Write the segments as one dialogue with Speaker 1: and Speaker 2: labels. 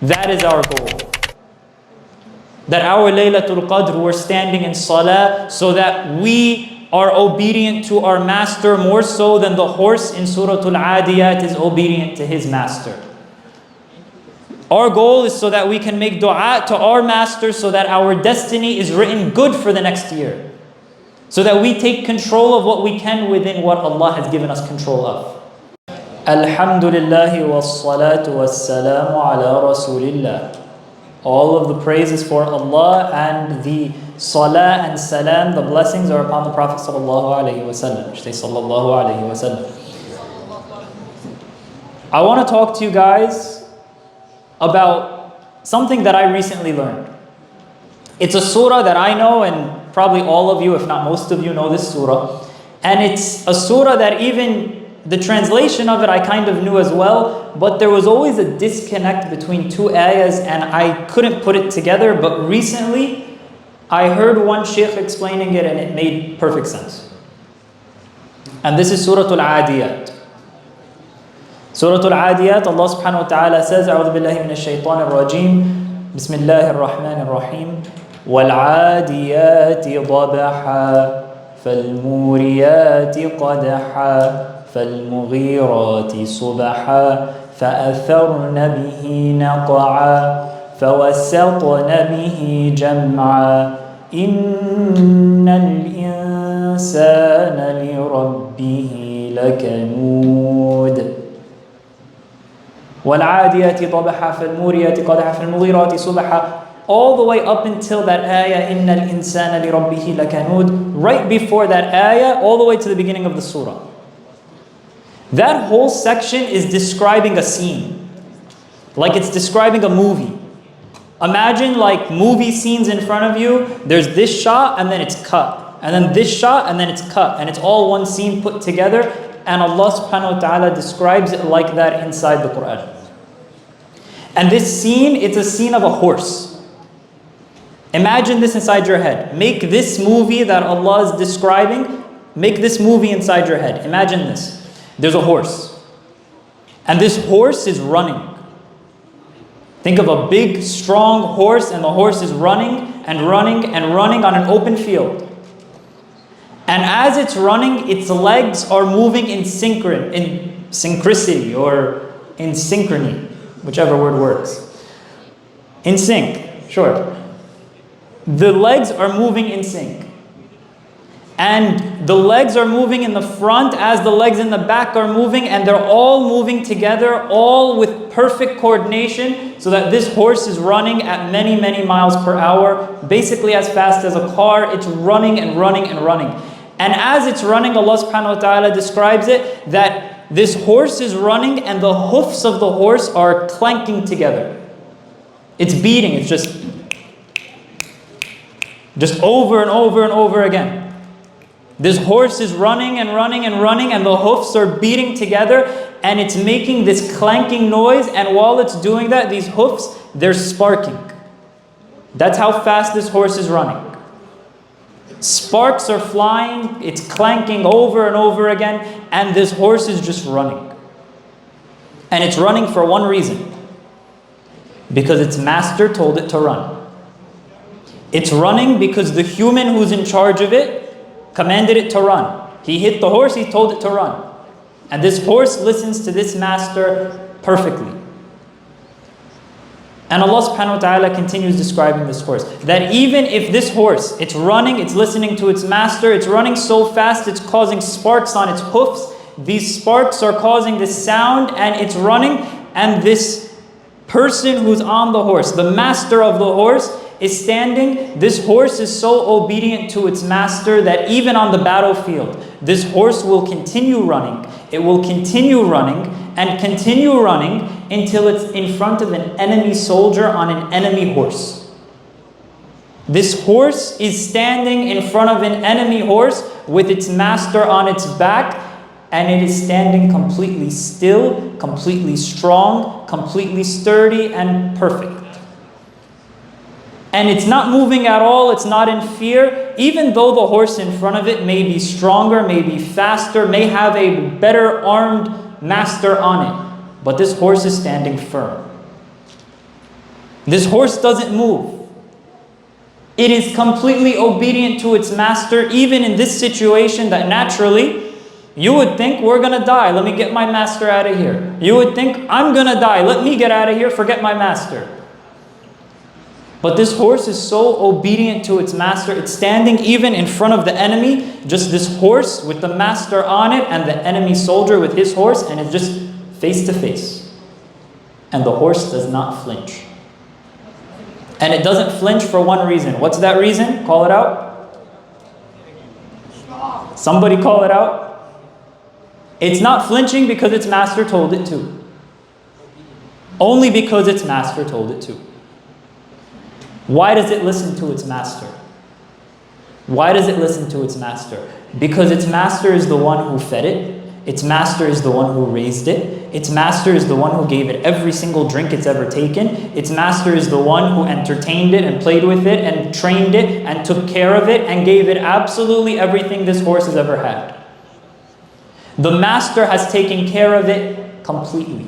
Speaker 1: That is our goal. That our Laylatul Qadr, we're standing in salah so that we are obedient to our master more so than the horse in Suratul Aadiyaat is obedient to his master. Our goal is so that we can make dua to our master so that our destiny is written good for the next year. So that we take control of what we can within what Allah has given us control of. Alhamdulillahi wassalatu wassalamu ala rasulillah. All of the praise is for Allah, and the salah and salam, the blessings are upon the Prophet sallallahu alaihi wasallam. Say sallallahu alaihi wasallam. I want to talk to you guys about something that I recently learned. It's a surah that I know, and probably all of you, if not most of you, know this surah. And it's a surah that even the translation of it I kind of knew as well, but there was always a disconnect between two ayahs and I couldn't put it together. But recently I heard one shaykh explaining it and it made perfect sense. And this is Suratul Aadiyaat. Suratul Aadiyaat, Allah subhanahu wa ta'ala says, A'udhu billahi minash shaitanir rajim, Bismillahir rahmanir rahim, Wal-'adiyati dabaha, Fal-muriyati qadaha, فالمغيرات صبحا فأثرن به نقعا فوسطن به جمعا إن الإنسان لربه لكنود والعاديات ضبحا فالموريات قدحا فالمغيرات صبحا, all the way up until that ayah إن الإنسان لربه لكنود, right before that ayah all the way to the beginning of the surah. That whole section is describing a scene, like it's describing a movie. Imagine like movie scenes in front of you. There's this shot and then it's cut, and then this shot and then it's cut, and it's all one scene put together. And Allah subhanahu wa ta'ala describes it like that inside the Quran. And this scene, it's a scene of a horse. Imagine this inside your head. Make this movie that Allah is describing, make this movie inside your head. Imagine this. There's a horse, and this horse is running. Think of a big, strong horse, and the horse is running and running and running on an open field. And as it's running, its legs are moving in synchronicity or in synchrony, whichever word works. In sync, sure. The legs are moving in sync. And the legs are moving in the front as the legs in the back are moving, and they're all moving together, all with perfect coordination, so that this horse is running at many, many miles per hour, basically as fast as a car. It's running and running and running. And as it's running, Allah subhanahu wa ta'ala describes it that this horse is running and the hoofs of the horse are clanking together. It's beating, it's just over and over and over again. This horse is running and running and running, and the hoofs are beating together, and it's making this clanking noise, and while it's doing that, these hoofs, they're sparking. That's how fast this horse is running. Sparks are flying, it's clanking over and over again, and this horse is just running. And it's running for one reason. Because its master told it to run. It's running because the human who's in charge of it commanded it to run. He hit the horse, he told it to run. And this horse listens to this master perfectly. And Allah subhanahu wa ta'ala continues describing this horse. That even if this horse, it's running, it's listening to its master, it's running so fast, it's causing sparks on its hoofs. These sparks are causing this sound, and it's running, and this person who's on the horse, the master of the horse, is standing. This horse is so obedient to its master that even on the battlefield, this horse will continue running. It will continue running and continue running until it's in front of an enemy soldier on an enemy horse. This horse is standing in front of an enemy horse with its master on its back, and it is standing completely still, completely strong, completely sturdy and perfect. And it's not moving at all, it's not in fear, even though the horse in front of it may be stronger, may be faster, may have a better armed master on it. But this horse is standing firm. This horse doesn't move. It is completely obedient to its master, even in this situation that naturally you would think, we're going to die. Let me get my master out of here. You would think, I'm going to die. Let me get out of here. Forget my master. But this horse is so obedient to its master. It's standing even in front of the enemy. Just this horse with the master on it and the enemy soldier with his horse. And it's just face to face. And the horse does not flinch. And it doesn't flinch for one reason. What's that reason? Call it out. Somebody call it out. It's not flinching because its master told it to. Only because its master told it to. Why does it listen to its master? Why does it listen to its master? Because its master is the one who fed it. Its master is the one who raised it. Its master is the one who gave it every single drink it's ever taken. Its master is the one who entertained it and played with it and trained it and took care of it and gave it absolutely everything this horse has ever had. The master has taken care of it completely.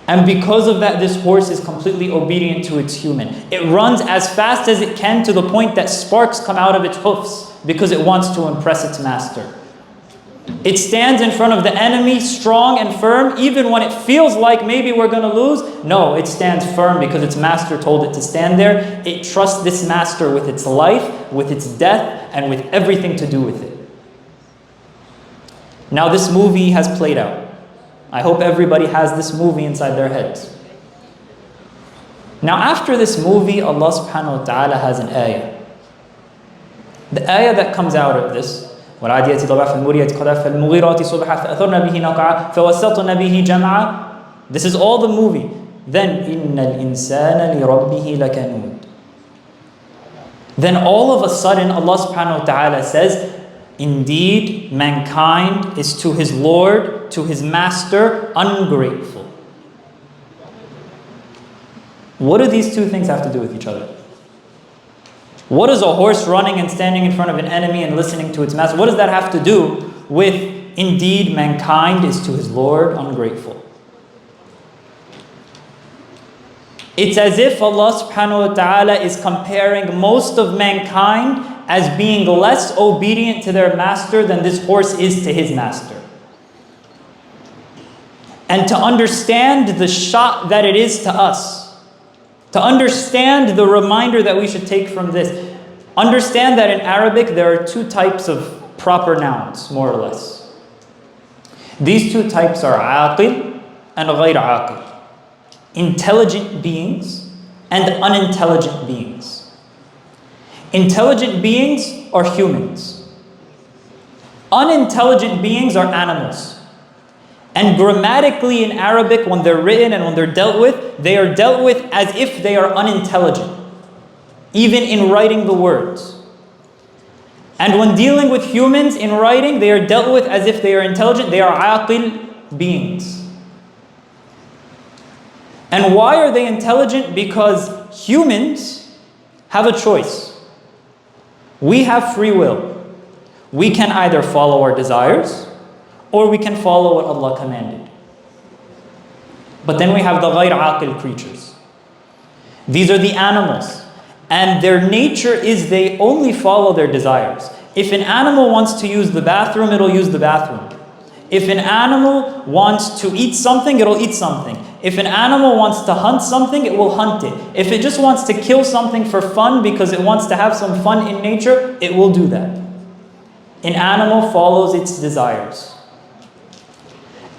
Speaker 1: And because of that, this horse is completely obedient to its human. It runs as fast as it can to the point that sparks come out of its hoofs because it wants to impress its master. It stands in front of the enemy strong and firm, even when it feels like maybe we're going to lose. No, it stands firm because its master told it to stand there. It trusts this master with its life, with its death, and with everything to do with it. Now this movie has played out. I hope everybody has this movie inside their heads. Now after this movie, Allah subhanahu wa ta'ala has an ayah. The ayah that comes out of this, وَالْعَادِيَاتِ ضَبْحًا فَالْمُورِيَاتِ قَدْحًا فَالْمُغِيرَاتِ صُبْحًا فَأَثَرْنَ بِهِ نَقْعًا فَوَسَّطْنَ بِهِ جَمْعًا. This is all the movie. Then إِنَّ الْإِنسَانَ لِرَبِّهِ لَكَنُودٌ. Then all of a sudden Allah subhanahu wa ta'ala says, indeed mankind is to his Lord, to his master, ungrateful. What do these two things have to do with each other? What does a horse running and standing in front of an enemy and listening to its master, what does that have to do with indeed mankind is to his Lord ungrateful? It's as if Allah subhanahu wa ta'ala is comparing most of mankind as being less obedient to their master than this horse is to his master. And to understand the shot that it is to us, to understand the reminder that we should take from this, understand that in Arabic there are two types of proper nouns, more or less. These two types are aqil and ghayr aqil. Intelligent beings and unintelligent beings. Intelligent beings are humans. Unintelligent beings are animals. And grammatically in Arabic, when they're written and when they're dealt with, they are dealt with as if they are unintelligent, even in writing the words. And when dealing with humans in writing, they are dealt with as if they are intelligent. They are aqil beings. And why are they intelligent? Because humans have a choice. We have free will. We can either follow our desires or we can follow what Allah commanded. But then we have the ghayr aqil creatures. These are the animals. And their nature is they only follow their desires. If an animal wants to use the bathroom, it'll use the bathroom. If an animal wants to eat something, it'll eat something. If an animal wants to hunt something, it will hunt it. If it just wants to kill something for fun because it wants to have some fun in nature, it will do that. An animal follows its desires.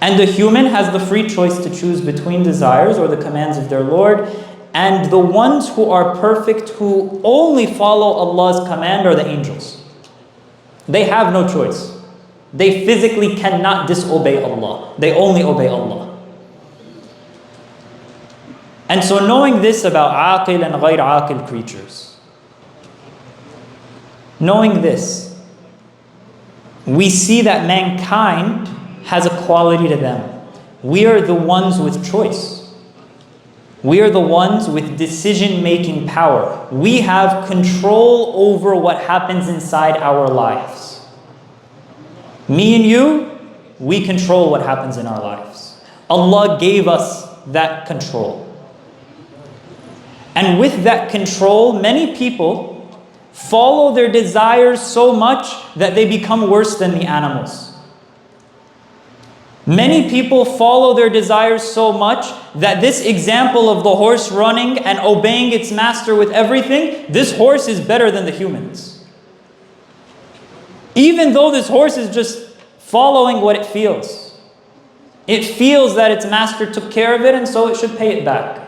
Speaker 1: And the human has the free choice to choose between desires or the commands of their Lord. And the ones who are perfect, who only follow Allah's command, are the angels. They have no choice. They physically cannot disobey Allah. They only obey Allah. And so knowing this about aqil and ghayr aqil creatures, knowing this, we see that mankind has a quality to them. We are the ones with choice. We are the ones with decision-making power. We have control over what happens inside our lives. Me and you, we control what happens in our lives. Allah gave us that control. And with that control, many people follow their desires so much that they become worse than the animals. Many people follow their desires so much that this example of the horse running and obeying its master with everything, this horse is better than the humans. Even though this horse is just following what it feels. It feels that its master took care of it and so it should pay it back.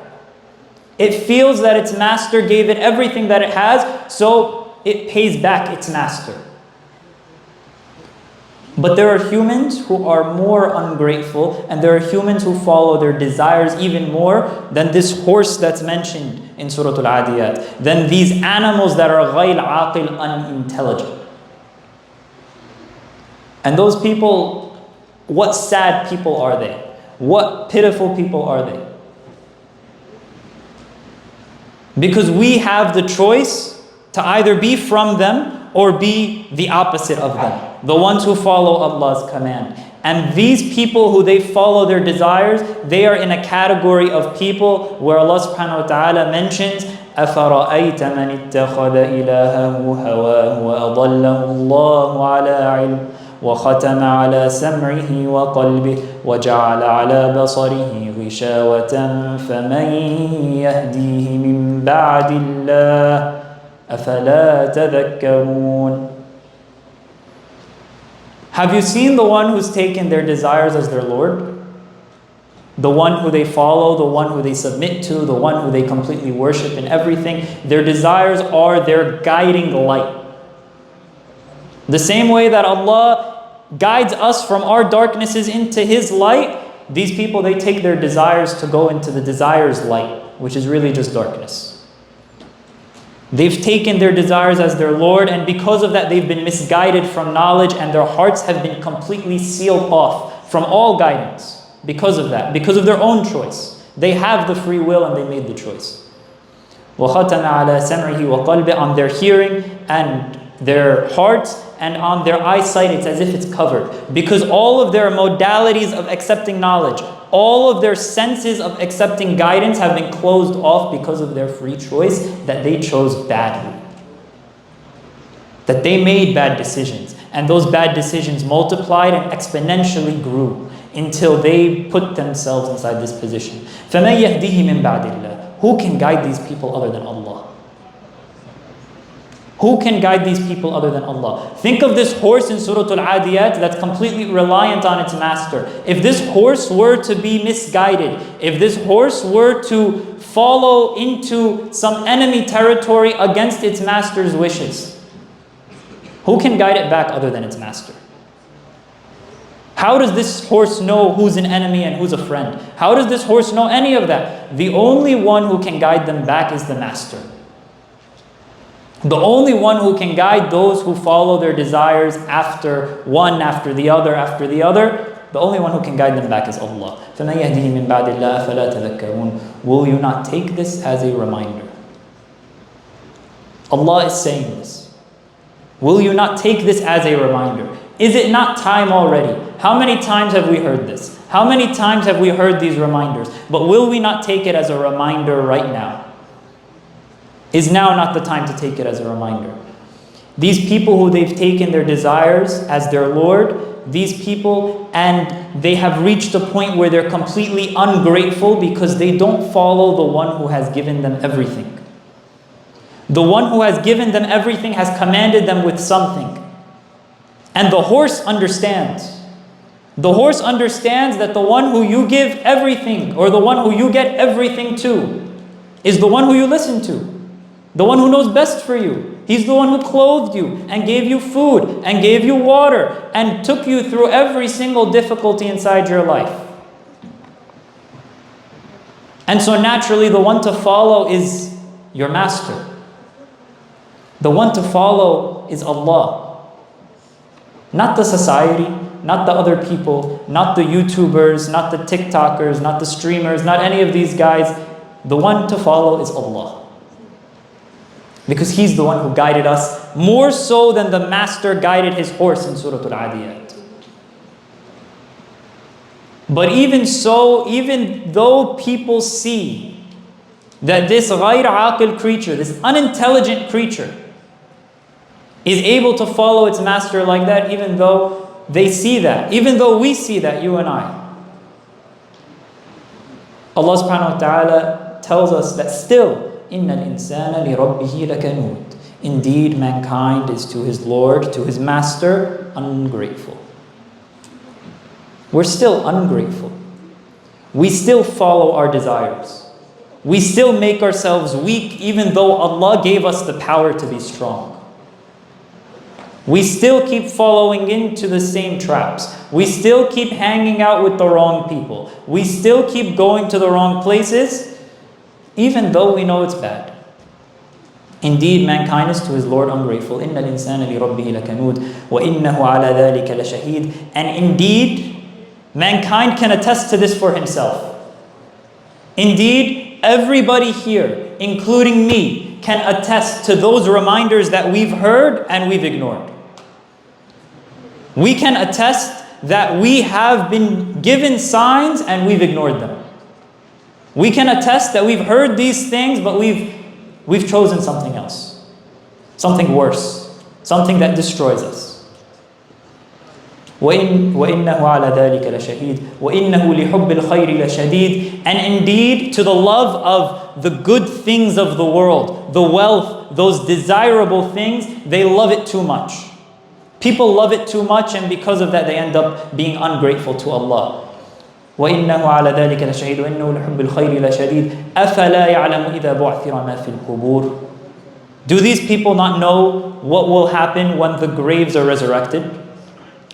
Speaker 1: It feels that its master gave it everything that it has, so it pays back its master. But there are humans who are more ungrateful, and there are humans who follow their desires even more than this horse that's mentioned in Suratul Aadiyaat, than these animals that are ghayr aqil, unintelligent. And those people, what sad people are they? What pitiful people are they? Because we have the choice to either be from them or be the opposite of them. The ones who follow Allah's command. And these people who they follow their desires, they are in a category of people where Allah subhanahu wa ta'ala mentions, أَفَرَأَيْتَ مَنِ اتَّخَذَ إِلَهَهُ هَوَاهُ وَأَضَلَّهُ اللَّهُ عَلَىٰ عِلْمٍ وَخَتَمَ عَلَىٰ سَمْعِهِ وَقَلْبِهِ وَجَعَلَ عَلَىٰ بَصَرِهِ غِشَاوَةً فَمَنْ يَهْدِيهِ مِنْ بَعْدِ اللَّهِ أَفَلَا تَذَكَّرُونَ. Have you seen the one who's taken their desires as their Lord? The one who they follow, the one who they submit to, the one who they completely worship in everything. Their desires are their guiding light. The same way that Allah guides us from our darknesses into His light, these people, they take their desires to go into the desires light, which is really just darkness. They've taken their desires as their Lord, and because of that they've been misguided from knowledge, and their hearts have been completely sealed off from all guidance because of that, because of their own choice. They have the free will and they made the choice. وَخَتَمَ عَلَى سَمْعِهِ وَقَلْبِهِ. On their hearing and their hearts and on their eyesight, it's as if it's covered. Because all of their modalities of accepting knowledge, all of their senses of accepting guidance have been closed off because of their free choice, that they chose badly. That they made bad decisions. And those bad decisions multiplied and exponentially grew until they put themselves inside this position. فَمَنْ يَهْدِهِ مِنْ بَعْدِ اللَّهِ. Who can guide these people other than Allah? Who can guide these people other than Allah? Think of this horse in Suratul Aadiyaat that's completely reliant on its master. If this horse were to be misguided, if this horse were to follow into some enemy territory against its master's wishes, who can guide it back other than its master? How does this horse know who's an enemy and who's a friend? How does this horse know any of that? The only one who can guide them back is the master. The only one who can guide those who follow their desires after one, after the other, the only one who can guide them back is Allah. فَمَنْ يَهْدِهِ مِنْ بَعْدِ اللَّهِ فَلَا تَذَكَّرُونَ. Will you not take this as a reminder? Allah is saying this. Will you not take this as a reminder? Is it not time already? How many times have we heard this? How many times have we heard these reminders? But will we not take it as a reminder right now? Is now not the time to take it as a reminder? These people who they've taken their desires as their Lord, these people, and they have reached a point where they're completely ungrateful because they don't follow the one who has given them everything. The one who has given them everything has commanded them with something. And the horse understands. The horse understands that the one who you give everything, or the one who you get everything to, is the one who you listen to. The one who knows best for you. He's the one who clothed you and gave you food and gave you water and took you through every single difficulty inside your life. And so naturally the one to follow is your master. The one to follow is Allah. Not the society, not the other people, not the YouTubers, not the TikTokers, not the streamers, not any of these guys. The one to follow is Allah. Because He's the one who guided us more so than the master guided his horse in Suratul Aadiyaat. But even so, even though people see That this غير عاقل creature, this unintelligent creature, is able to follow its master like that, even though they see that, even though we see that, you and I. Allah subhanahu wa ta'ala tells us that still, إِنَّ الْإِنسَانَ لِرَبِّهِ لَكَنُودٌ. Indeed, mankind is to his Lord, to his master, ungrateful. We're still ungrateful. We still follow our desires. We still make ourselves weak even though Allah gave us the power to be strong. We still keep following into the same traps. We still keep hanging out with the wrong people. We still keep going to the wrong places even though we know it's bad. Indeed, mankind is to his Lord ungrateful. إِنَّ الْإِنسَانَ لِرَبِّهِ لَكَنُودٌ وَإِنَّهُ عَلَى ذَلِكَ لَشَهِيدٌ. And indeed, mankind can attest to this for himself. Indeed, everybody here, including me, can attest to those reminders that we've heard and we've ignored. We can attest that we have been given signs and we've ignored them. We can attest that we've heard these things, but we've chosen something else, something worse, something that destroys us. وَإِنَّهُ عَلَى ذَلِكَ لَشَهِيدٌ وَإِنَّهُ لِحُبِّ الْخَيْرِ لَشَدِيدٌ. And indeed, to the love of the good things of the world, the wealth, those desirable things, they love it too much. People love it too much, and because of that, they end up being ungrateful to Allah. وَإِنَّهُ عَلَى ذَلِكَ لَشَهِيدٌ وَإِنَّهُ لِحُبِّ الْخَيْرِ لَشَدِيدٌ أَفَلَا يَعْلَمُ إِذَا بُعْثِرَ مَا فِي الْقُبُورِ. Do these people not know what will happen when the graves are resurrected?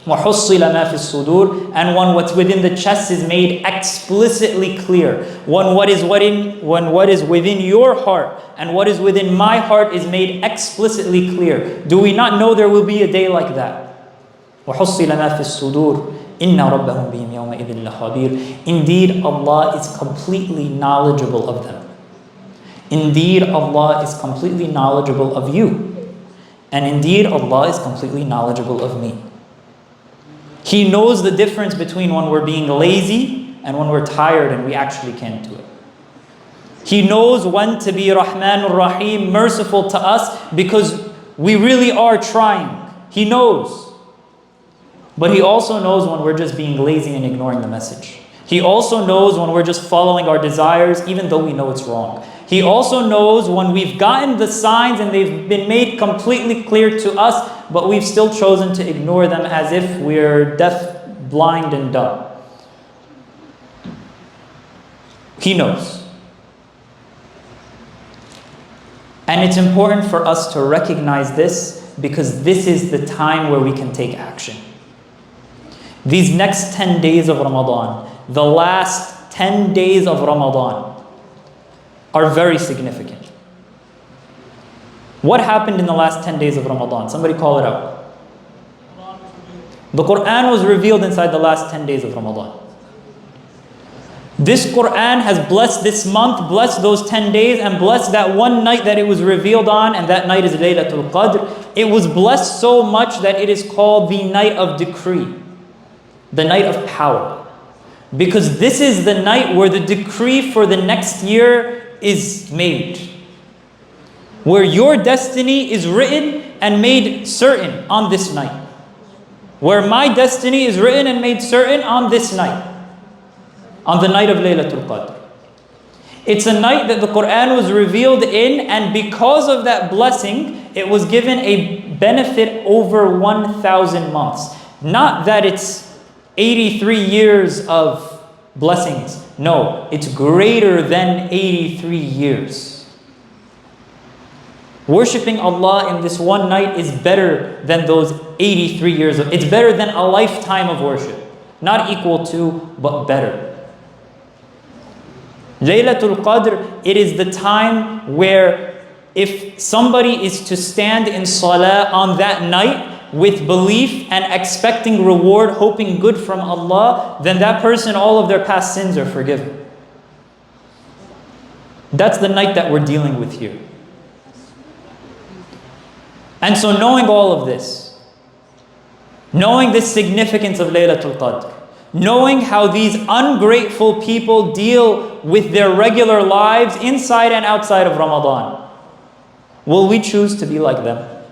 Speaker 1: وَحُصِّلَ مَا فِي الصُّدُورِ. And when what's within the chest is made explicitly clear. When what is within your heart and what is within my heart is made explicitly clear. Do we not know there will be a day like that? وَحُصِّلَ مَا فِي الصُّدُورِ إِنَّ رَبَّهُمْ بِهِمْ يَوْمَئِذٍ لَخَبِيرٌ. Indeed, Allah is completely knowledgeable of them. Indeed, Allah is completely knowledgeable of you. And indeed, Allah is completely knowledgeable of me. He knows the difference between when we're being lazy and when we're tired and we actually can't do it. He knows when to be Rahmanur Rahim, merciful to us, because we really are trying. He knows. But He also knows when we're just being lazy and ignoring the message. He also knows when we're just following our desires even though we know it's wrong. He also knows when we've gotten the signs and they've been made completely clear to us, but we've still chosen to ignore them as if we're deaf, blind, and dumb. He knows. And it's important for us to recognize this because this is the time where we can take action. These next 10 days of Ramadan, the last 10 days of Ramadan, are very significant. What happened in the last 10 days of Ramadan? Somebody call it out. The Quran was revealed inside the last 10 days of Ramadan. This Quran has blessed this month, blessed those 10 days, and blessed that one night that it was revealed on, and that night is Laylatul Qadr. It was blessed so much that it is called the night of decree, the night of power. Because this is the night where the decree for the next year is made. Where your destiny is written and made certain on this night. Where my destiny is written and made certain on this night. On the night of Laylatul Qadr. It's a night that the Quran was revealed in, and because of that blessing, it was given a benefit over 1,000 months. Not that it's 83 years of blessings. No, it's greater than 83 years. Worshipping Allah in this one night is better than those 83 years. It's better than a lifetime of worship. Not equal to, but better. Laylatul Qadr, it is the time where if somebody is to stand in salah on that night with belief and expecting reward, hoping good from Allah, then that person, all of their past sins are forgiven. That's the night that we're dealing with here. And so knowing all of this, knowing the significance of Laylatul Qadr, knowing how these ungrateful people deal with their regular lives inside and outside of Ramadan. Will we choose to be like them?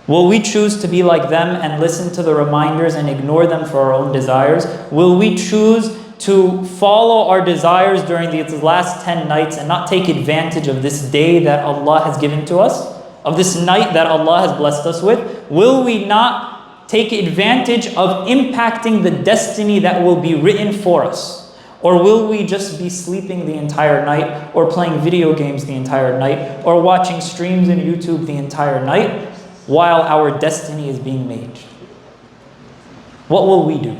Speaker 1: Will we choose to be like them and listen to the reminders and ignore them for our own desires? Will we choose to follow our desires during these last 10 nights and not take advantage of this day that Allah has given to us, of this night that Allah has blessed us with? Will we not take advantage of impacting the destiny that will be written for us? Or will we just be sleeping the entire night, or playing video games the entire night, or watching streams on YouTube the entire night while our destiny is being made? What will we do?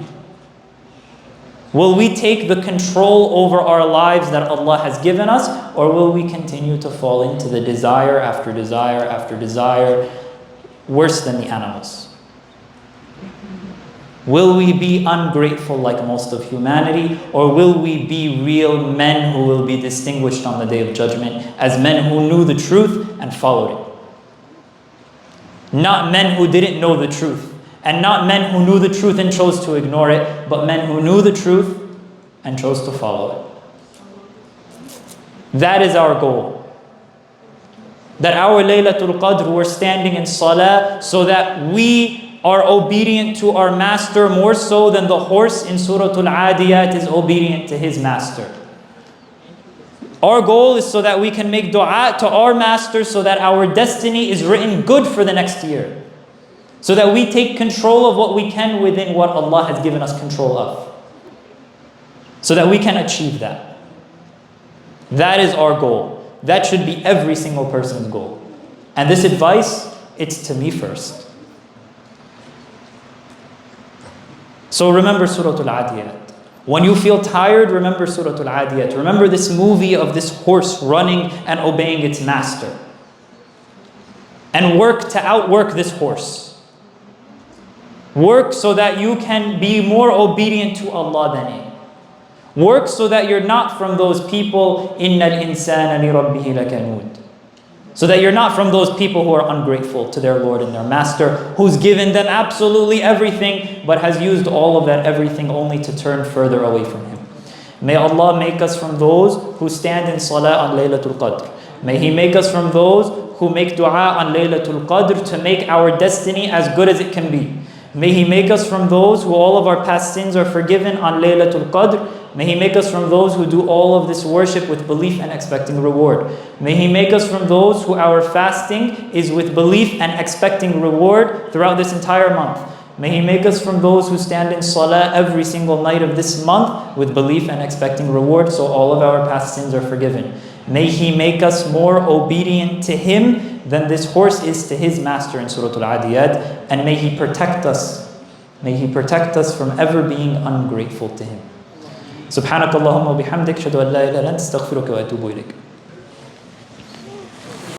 Speaker 1: Will we take the control over our lives that Allah has given us, or will we continue to fall into the desire after desire after desire, worse than the animals? Will we be ungrateful like most of humanity, or will we be real men who will be distinguished on the Day of Judgment as men who knew the truth and followed it? Not men who didn't know the truth, and not men who knew the truth and chose to ignore it, but men who knew the truth and chose to follow it. That is our goal. That our Laylatul Qadr, we're standing in salah so that we are obedient to our master more so than the horse in Suratul Aadiyaat is obedient to his master. Our goal is so that we can make dua to our master so that our destiny is written good for the next year. So that we take control of what we can within what Allah has given us control of. So that we can achieve that. That is our goal. That should be every single person's goal. And this advice, it's to me first. So remember Suratul Aadiyaat. When you feel tired, remember Suratul Aadiyaat. Remember this movie of this horse running and obeying its master. And work to outwork this horse. Work so that you can be more obedient to Allah than him. Work so that you're not from those people, إِنَّ الْإِنسَانَ لِرَبِّهِ لَكَنُودٌ. So that you're not from those people who are ungrateful to their Lord and their Master, who's given them absolutely everything, but has used all of that everything only to turn further away from Him. May Allah make us from those who stand in salah on Laylatul Qadr. May He make us from those who make dua on Laylatul Qadr to make our destiny as good as it can be. May He make us from those who all of our past sins are forgiven on Laylatul Qadr. May He make us from those who do all of this worship with belief and expecting reward. May He make us from those who our fasting is with belief and expecting reward throughout this entire month. May He make us from those who stand in salah every single night of this month with belief and expecting reward, so all of our past sins are forgiven. May He make us more obedient to Him than this horse is to his master in Suratul Aadiyaat, and may He protect us. May He protect us from ever being ungrateful to Him. سبحانك اللهم وبحمدك أشهد أن لا إله إلا أنت أستغفرك وأتوب إليك.